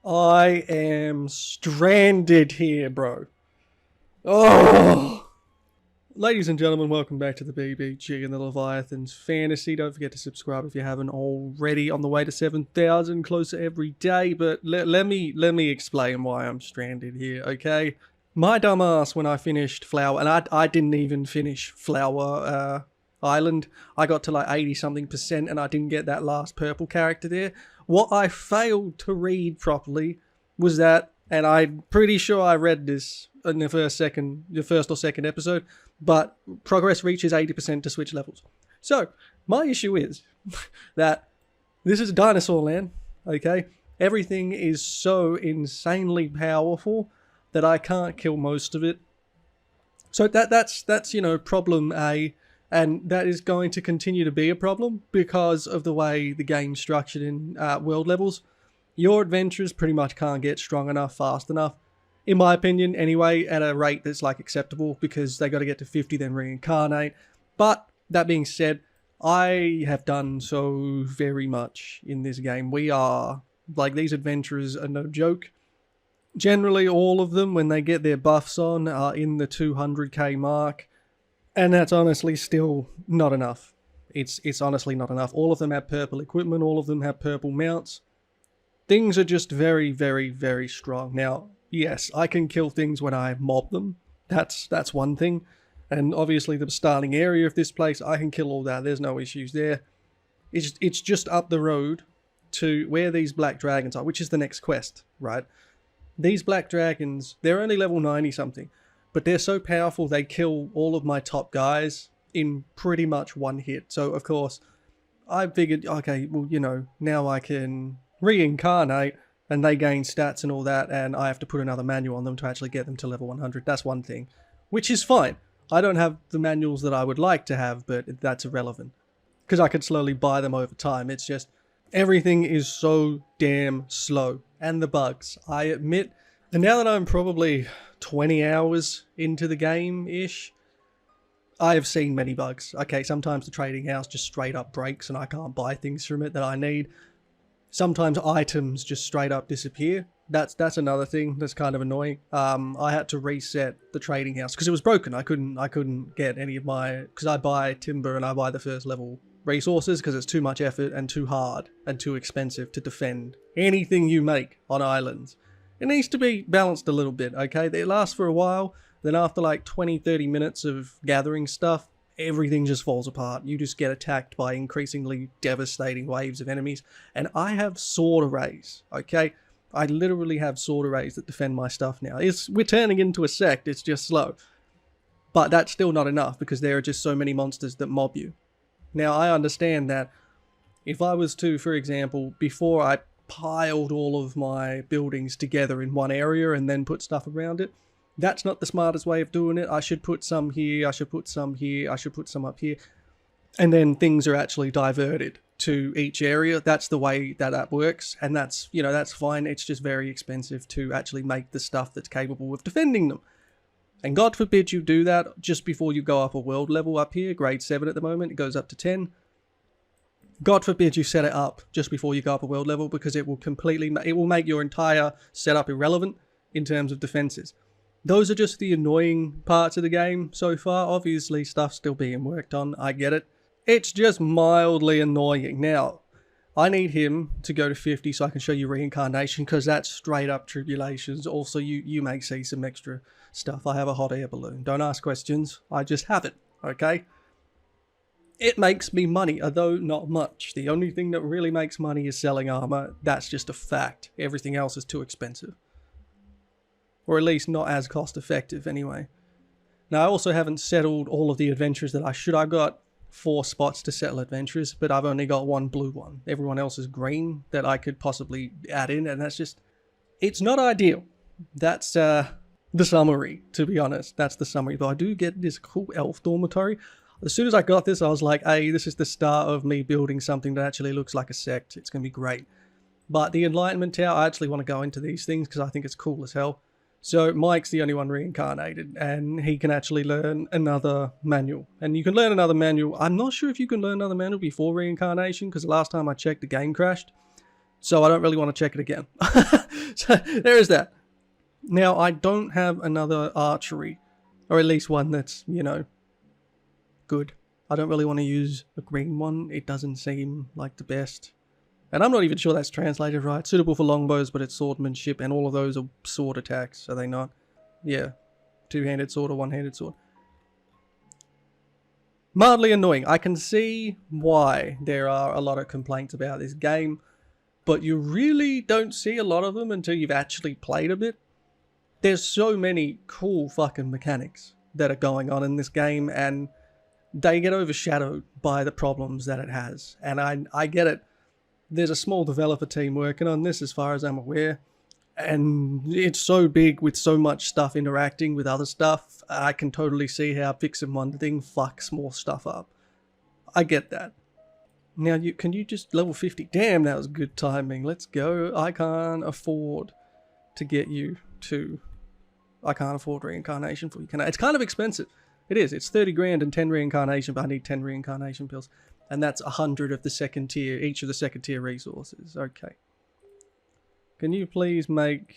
I am stranded here, bro. Oh! Ladies and gentlemen, welcome back to the BBG and the Leviathans Fantasy. Don't forget to subscribe if you haven't already. On the way to 7,000, closer every day. But let me explain why I'm stranded here, okay? My dumbass, when I finished Flower, and I didn't even finish Flower Island. I got to like 80-something% and I didn't get that last purple character there. What I failed to read properly was that, and I'm pretty sure I read this in the first or second episode, but progress reaches 80% to switch levels. So, my issue is that this is dinosaur land, okay? Everything is so insanely powerful that I can't kill most of it. So that's problem A, and that is going to continue to be a problem because of the way the game's structured in world levels. Your adventurers pretty much can't get strong enough fast enough, in my opinion anyway, at a rate that's like acceptable, because they got to get to 50 then reincarnate. But that being said, I have done so very much in this game. We are, like, these adventurers are no joke. Generally all of them, when they get their buffs on, are in the 200k mark. And that's honestly still not enough. It's honestly not enough. All of them have purple equipment. All of them have purple mounts. Things are just very, very, very strong. Now, yes, I can kill things when I mob them. That's one thing. And obviously the starting area of this place, I can kill all that. There's no issues there. It's just up the road to where these black dragons are, which is the next quest, right? These black dragons, they're only level 90 something. But they're so powerful, they kill all of my top guys in pretty much one hit. So, of course, I figured, okay, well, now I can reincarnate and they gain stats and all that, and I have to put another manual on them to actually get them to level 100. That's one thing, which is fine. I don't have the manuals that I would like to have, but that's irrelevant, because I could slowly buy them over time. It's just, everything is so damn slow. And the bugs, I admit. And now that I'm probably 20 hours into the game-ish, I have seen many bugs. Okay, sometimes the trading house just straight up breaks and I can't buy things from it that I need. Sometimes items just straight up disappear. That's another thing that's kind of annoying. I had to reset the trading house because it was broken. I couldn't get any of my, because I buy timber and I buy the first level resources because it's too much effort and too hard and too expensive to defend anything you make on islands. It needs to be balanced a little bit, okay? They last for a while, then after like 20-30 minutes of gathering stuff, everything just falls apart. You just get attacked by increasingly devastating waves of enemies. And I have sword arrays, okay? I literally have sword arrays that defend my stuff now. We're turning into a sect, it's just slow. But that's still not enough because there are just so many monsters that mob you. Now, I understand that if I was to, for example, before I piled all of my buildings together in one area and then put stuff around it, that's not the smartest way of doing it. I should put some here, I should put some here, I should put some up here, and then things are actually diverted to each area. That's the way that works, and that's fine. It's just very expensive to actually make the stuff that's capable of defending them. And God forbid you do that just before you go up a world level up here, grade 7 at the moment, it goes up to 10. God forbid you set it up just before you go up a world level, because it will make your entire setup irrelevant in terms of defenses. Those are just the annoying parts of the game so far. Obviously, stuff's still being worked on. I get it. It's just mildly annoying. Now, I need him to go to 50 so I can show you Reincarnation, because that's straight up tribulations. Also, you may see some extra stuff. I have a hot air balloon. Don't ask questions. I just have it, okay? It makes me money, although not much. The only thing that really makes money is selling armor. That's just a fact. Everything else is too expensive. Or at least not as cost effective anyway. Now, I also haven't settled all of the adventures that I should. I've got 4 spots to settle adventures, but I've only got 1 blue one. Everyone else is green that I could possibly add in, and that's just, it's not ideal. That's the summary, to be honest. That's the summary. But I do get this cool elf dormitory. As soon as I got this, I was like, hey, this is the start of me building something that actually looks like a sect. It's going to be great. But the Enlightenment Tower, I actually want to go into these things because I think it's cool as hell. So Mike's the only one reincarnated, and he can actually learn another manual. And you can learn another manual. I'm not sure if you can learn another manual before reincarnation, because the last time I checked, the game crashed. So I don't really want to check it again. So there is that. Now, I don't have another archery, or at least one that's, you know, good. I don't really want to use a green one. It doesn't seem like the best. And I'm not even sure that's translated right. Suitable for longbows, but it's swordsmanship, and all of those are sword attacks, are they not? Yeah. Two-handed sword or one-handed sword. Mildly annoying. I can see why there are a lot of complaints about this game, but you really don't see a lot of them until you've actually played a bit. There's so many cool fucking mechanics that are going on in this game, and they get overshadowed by the problems that it has. And I get it. There's a small developer team working on this, as far as I'm aware, and it's so big with so much stuff interacting with other stuff. I can totally see how fixing one thing fucks more stuff up. I get that. Now, can you just level 50? Damn, that was good timing. Let's go. I can't afford to get you to... I can't afford reincarnation for you. It's kind of expensive. It is. It's 30 grand and 10 reincarnation, but I need 10 reincarnation pills. And that's 100 of the second tier, each of the second tier resources. Okay. Can you please make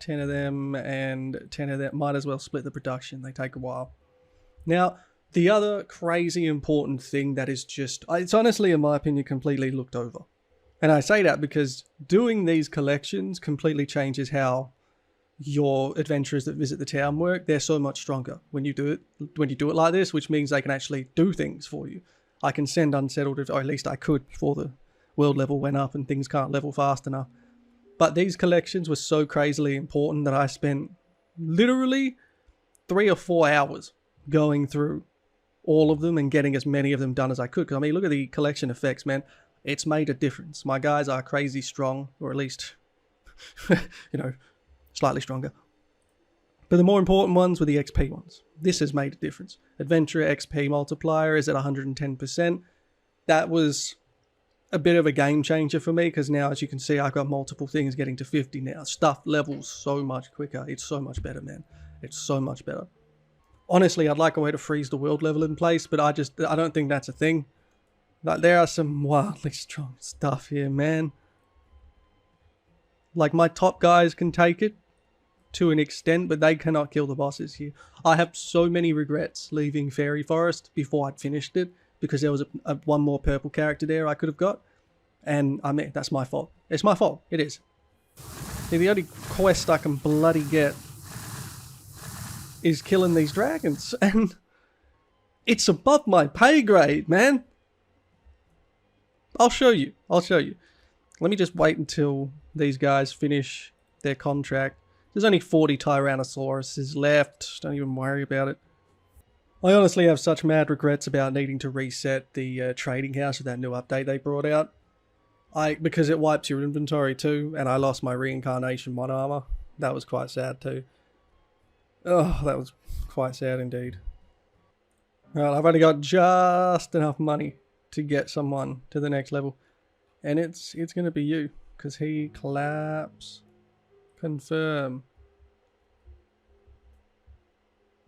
10 of them and 10 of them? Might as well split the production. They take a while. Now, the other crazy important thing that is just... It's honestly, in my opinion, completely looked over. And I say that because doing these collections completely changes how your adventurers that visit the town work. They're so much stronger when you do it like this, which means they can actually do things for you. I can send unsettled, or at least I could before the world level went up and things can't level fast enough. But these collections were so crazily important that I spent literally 3 or 4 hours going through all of them and getting as many of them done as I could. Because I mean, look at the collection effects, man. It's made a difference. My guys are crazy strong, or at least, you know, slightly stronger. But the more important ones were the XP ones. This has made a difference. Adventurer XP multiplier is at 110%. That was a bit of a game changer for me, because now, as you can see, I've got multiple things getting to 50 now. Stuff levels so much quicker. It's so much better, man. It's so much better. Honestly, I'd like a way to freeze the world level in place, but I don't think that's a thing. Like, there are some wildly strong stuff here, man. Like, my top guys can take it to an extent, but they cannot kill the bosses here. I have so many regrets leaving Fairy Forest before I'd finished it, because there was one more purple character there I could have got. And I mean, that's my fault. It's my fault. It is. See, the only quest I can bloody get is killing these dragons. And it's above my pay grade, man. I'll show you. I'll show you. Let me just wait until these guys finish their contract. There's only 40 Tyrannosauruses left. Don't even worry about it. I honestly have such mad regrets about needing to reset the trading house with that new update they brought out. Because it wipes your inventory too, and I lost my Reincarnation 1 armor. That was quite sad too. Oh, that was quite sad indeed. Right, I've only got just enough money to get someone to the next level. And it's going to be you, because he claps. Confirm.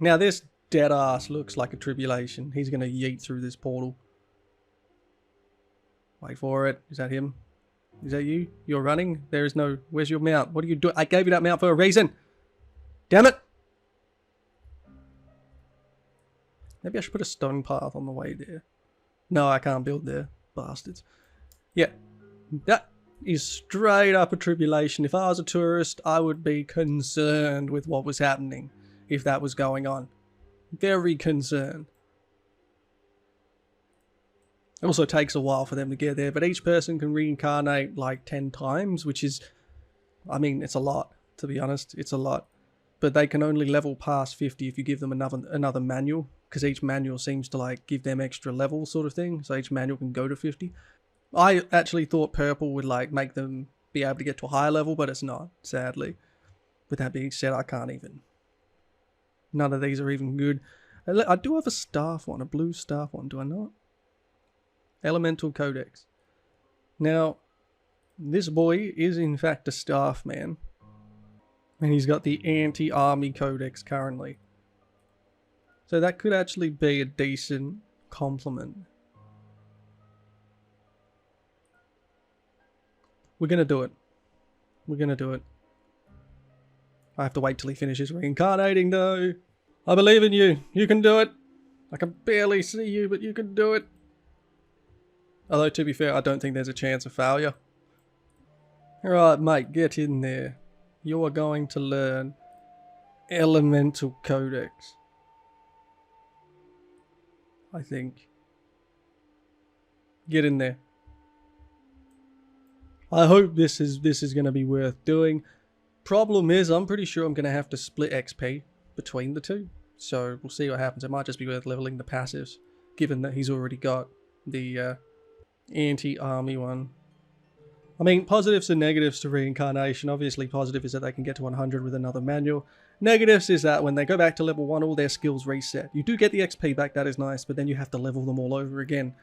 Now this dead ass looks like a tribulation. He's going to yeet through this portal. Wait for it. Is that him? Is that you? You're running? There is no... Where's your mount? What are you doing? I gave you that mount for a reason. Damn it. Maybe I should put a stone path on the way there. No, I can't build there. Bastards. Yeah. That is straight up a tribulation. If I was a tourist, I would be concerned with what was happening if that was going on. Very concerned. It also takes a while for them to get there, but each person can reincarnate like 10 times, which is, I mean, it's a lot, to be honest. It's a lot. But they can only level past 50 if you give them another manual, because each manual seems to like give them extra levels sort of thing, so each manual can go to 50. I actually thought purple would like make them be able to get to a higher level, but it's not, sadly. With that being said, I can't even. None of these are even good. I do have a staff one, a blue staff one, do I not? Elemental Codex. Now, this boy is in fact a staff man. And he's got the anti-army codex currently. So that could actually be a decent compliment. We're gonna do it. We're gonna do it. I have to wait till he finishes reincarnating though. I believe in you. You can do it. I can barely see you, but you can do it. Although, to be fair, I don't think there's a chance of failure. Alright, mate, get in there. You are going to learn Elemental Codex. I think. Get in there. I hope this is going to be worth doing. Problem is, I'm pretty sure I'm going to have to split XP between the two. So we'll see what happens. It might just be worth leveling the passives, given that he's already got the anti-army one. I mean, positives and negatives to reincarnation. Obviously, positive is that they can get to 100 with another manual. Negatives is that when they go back to level 1, all their skills reset. You do get the XP back, that is nice, but then you have to level them all over again.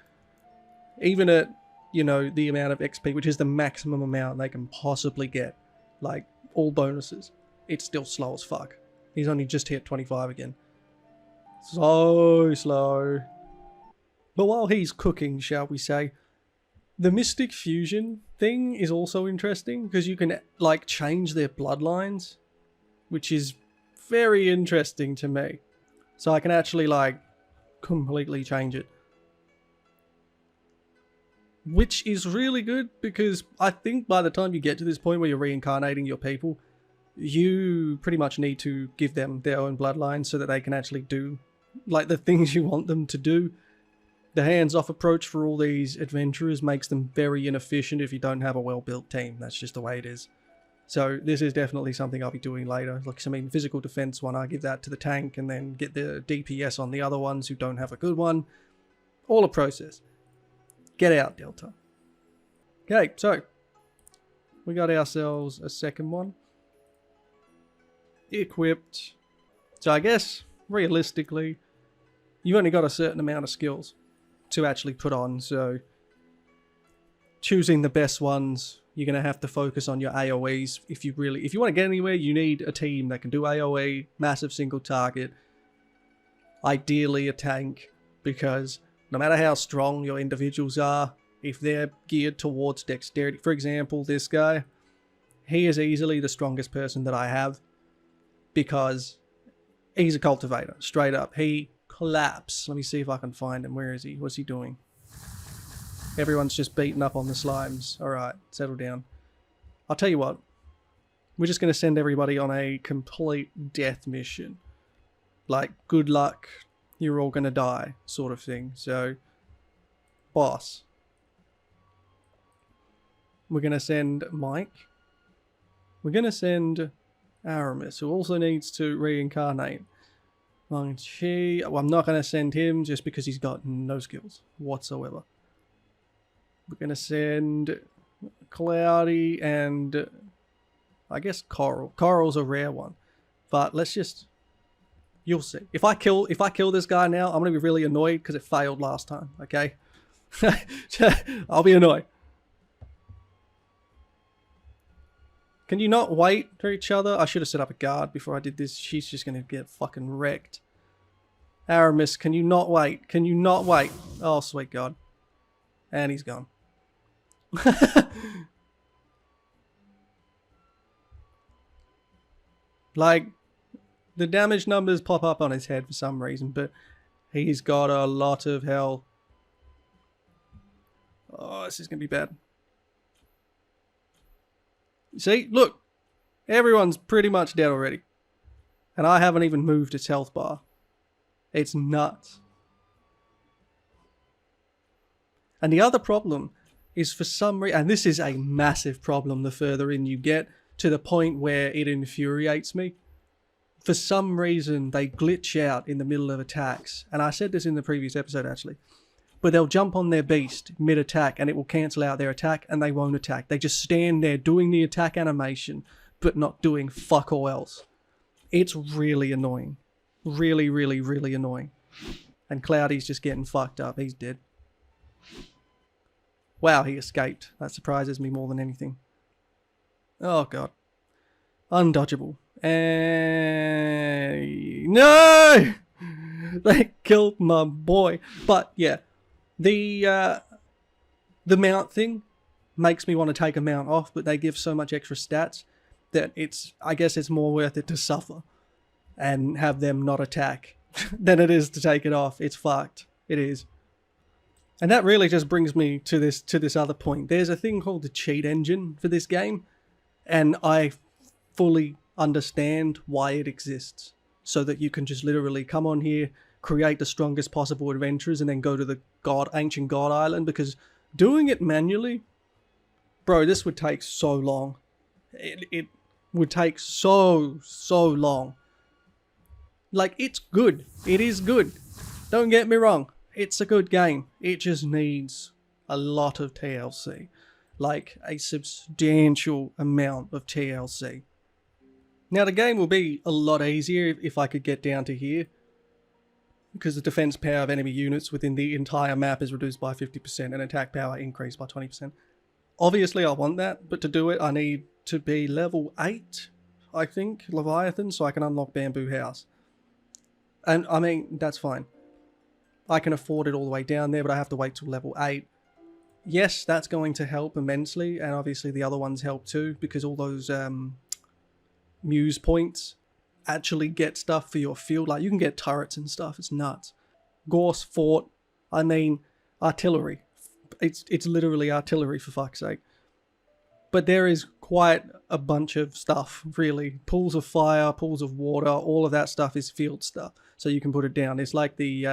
Even at, you know, the amount of XP, which is the maximum amount they can possibly get, like all bonuses, it's still slow as fuck. He's only just hit 25 again. So slow. But while he's cooking, shall we say, the Mystic Fusion thing is also interesting because you can like change their bloodlines, which is very interesting to me. So I can actually like completely change it. Which is really good because I think by the time you get to this point where you're reincarnating your people, you pretty much need to give them their own bloodline so that they can actually do like the things you want them to do. The hands-off approach for all these adventurers makes them very inefficient if you don't have a well-built team. That's just the way it is. So this is definitely something I'll be doing later. Like, I mean, physical defense one, I give that to the tank and then get the DPS on the other ones who don't have a good one. All a process. Get out, Delta. Okay, so we got ourselves a second one. Equipped. So I guess, realistically, you've only got a certain amount of skills to actually put on, so choosing the best ones, you're going to have to focus on your AoEs. If you want to get anywhere, you need a team that can do AoE, massive single target, ideally a tank, because no matter how strong your individuals are, if they're geared towards dexterity, for example, this guy, he is easily the strongest person that I have because he's a cultivator, straight up. He collapse. Let me see if I can find him. Where is he? What's he doing? Everyone's just beating up on the slimes. Alright, settle down. I'll tell you what. We're just going to send everybody on a complete death mission. Like, good luck, you're all going to die, sort of thing. So, boss. We're going to send Mike. We're going to send Aramis, who also needs to reincarnate. Well, I'm not going to send him just because he's got no skills whatsoever. We're going to send Cloudy and I guess Coral. Coral's a rare one. But let's just... You'll see. If I kill this guy now, I'm going to be really annoyed because it failed last time, okay? I'll be annoyed. Can you not wait for each other? I should have set up a guard before I did this. She's just going to get fucking wrecked. Aramis, can you not wait? Can you not wait? Oh, sweet God. And he's gone. Like, the damage numbers pop up on his head for some reason, but he's got a lot of health. Oh, this is going to be bad. See, look, everyone's pretty much dead already. And I haven't even moved its health bar. It's nuts. And the other problem is for some reason, and this is a massive problem the further in you get, to the point where it infuriates me. For some reason, they glitch out in the middle of attacks. And I said this in the previous episode, actually. But they'll jump on their beast mid-attack and it will cancel out their attack and they won't attack. They just stand there doing the attack animation, but not doing fuck all else. It's really annoying. Really, really, really annoying. And Cloudy's just getting fucked up. He's dead. Wow, he escaped. That surprises me more than anything. Oh, God. Undodgeable. And... No! They killed my boy. But, yeah. The mount thing makes me want to take a mount off, but they give so much extra stats that I guess it's more worth it to suffer and have them not attack than it is to take it off. It's fucked. It is. And that really just brings me to this other point. There's a thing called the cheat engine for this game, and I fully understand why it exists. So that you can just literally come on here, create the strongest possible adventurers, and then go to the ancient god island, because doing it manually, bro, this would take so long. It would take so long. Like, it's good. It is good. Don't get me wrong. It's a good game. It just needs a lot of TLC. Like, a substantial amount of TLC. Now, the game will be a lot easier if I could get down to here, because the defense power of enemy units within the entire map is reduced by 50% and attack power increased by 20%. Obviously, I want that, but to do it, I need to be level 8, I think, Leviathan, so I can unlock Bamboo House. And, I mean, that's fine. I can afford it all the way down there, but I have to wait till level 8. Yes, that's going to help immensely, and obviously the other ones help too, because all those Muse points actually get stuff for your field. Like, you can get turrets and stuff. It's nuts. Gorse Fort, I mean, artillery. It's literally artillery, for fuck's sake. But there is quite a bunch of stuff, really. Pools of fire, pools of water, all of that stuff is field stuff. So you can put it down. It's like the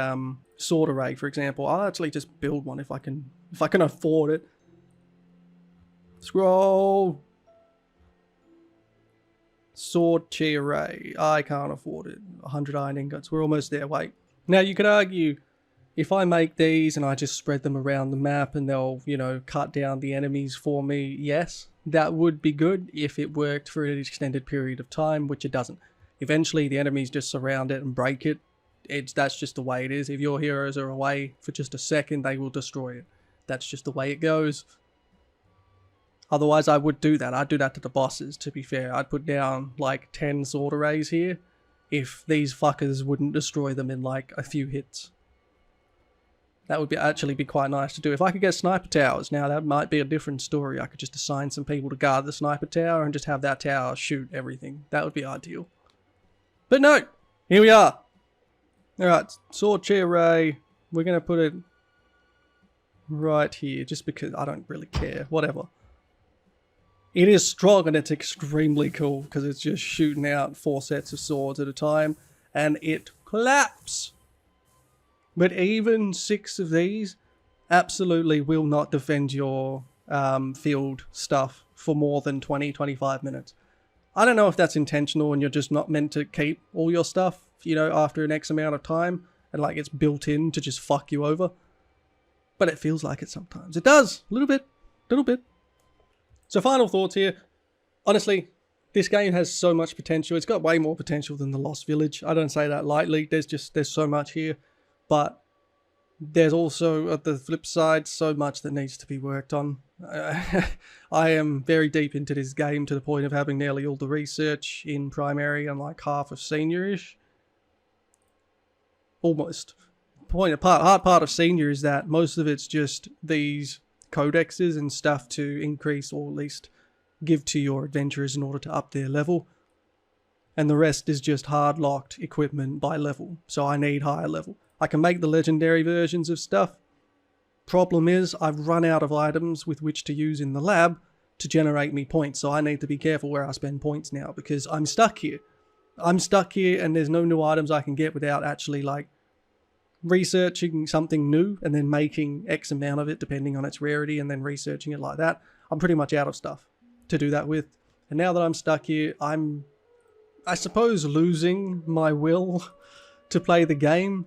sword array, for example. I'll actually just build one if I can afford it. Scroll. Sword chi array. I can't afford it. 100 iron ingots. We're almost there. Wait. Now you could argue, if I make these and I just spread them around the map and they'll, you know, cut down the enemies for me, yes, that would be good if it worked for an extended period of time, which it doesn't. Eventually the enemies just surround it and break it. That's just the way it is. If your heroes are away for just a second, they will destroy it. That's just the way it goes. Otherwise, I would do that. I'd do that to the bosses, to be fair. I'd put down like 10 sword arrays here if these fuckers wouldn't destroy them in like a few hits. That would actually be quite nice to do. If I could get sniper towers, now that might be a different story. I could just assign some people to guard the sniper tower and just have that tower shoot everything. That would be ideal. But no, here we are. Alright, sword chi array. We're going to put it right here, just because I don't really care. Whatever. It is strong and it's extremely cool, because it's just shooting out 4 sets of swords at a time, and it claps. But even 6 of these absolutely will not defend your field stuff for more than 20-25 minutes. I don't know if that's intentional and you're just not meant to keep all your stuff, you know, after an X amount of time, and like it's built in to just fuck you over. But it feels like it sometimes. It does. A little bit. So final thoughts here. Honestly, this game has so much potential. It's got way more potential than The Lost Village. I don't say that lightly. There's so much here. But there's also, at the flip side, so much that needs to be worked on. I am very deep into this game to the point of having nearly all the research in primary and like half of senior-ish. Almost. Hard part of senior is that most of it's just these codexes and stuff to increase or at least give to your adventurers in order to up their level. And the rest is just hard-locked equipment by level. So I need higher level. I can make the legendary versions of stuff. Problem is, I've run out of items with which to use in the lab to generate me points. So I need to be careful where I spend points now, because I'm stuck here. I'm stuck here and there's no new items I can get without actually like researching something new and then making X amount of it depending on its rarity and then researching it like that. I'm pretty much out of stuff to do that with. And now that I'm stuck here, I'm, I suppose, losing my will to play the game.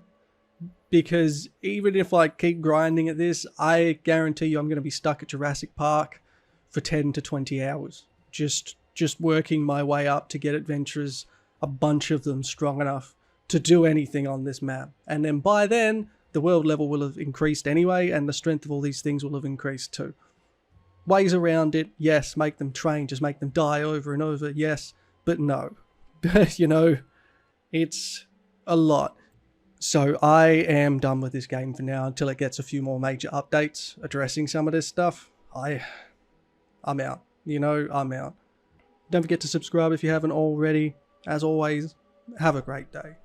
Because even if I keep grinding at this, I guarantee you I'm going to be stuck at Jurassic Park for 10 to 20 hours. Just working my way up to get adventurers, a bunch of them strong enough to do anything on this map. And then by then, the world level will have increased anyway, and the strength of all these things will have increased too. Ways around it, yes. Make them train, just make them die over and over, yes. But no. You know, it's a lot. So I am done with this game for now until it gets a few more major updates addressing some of this stuff. I'm out. You know, I'm out. Don't forget to subscribe if you haven't already. As always, have a great day.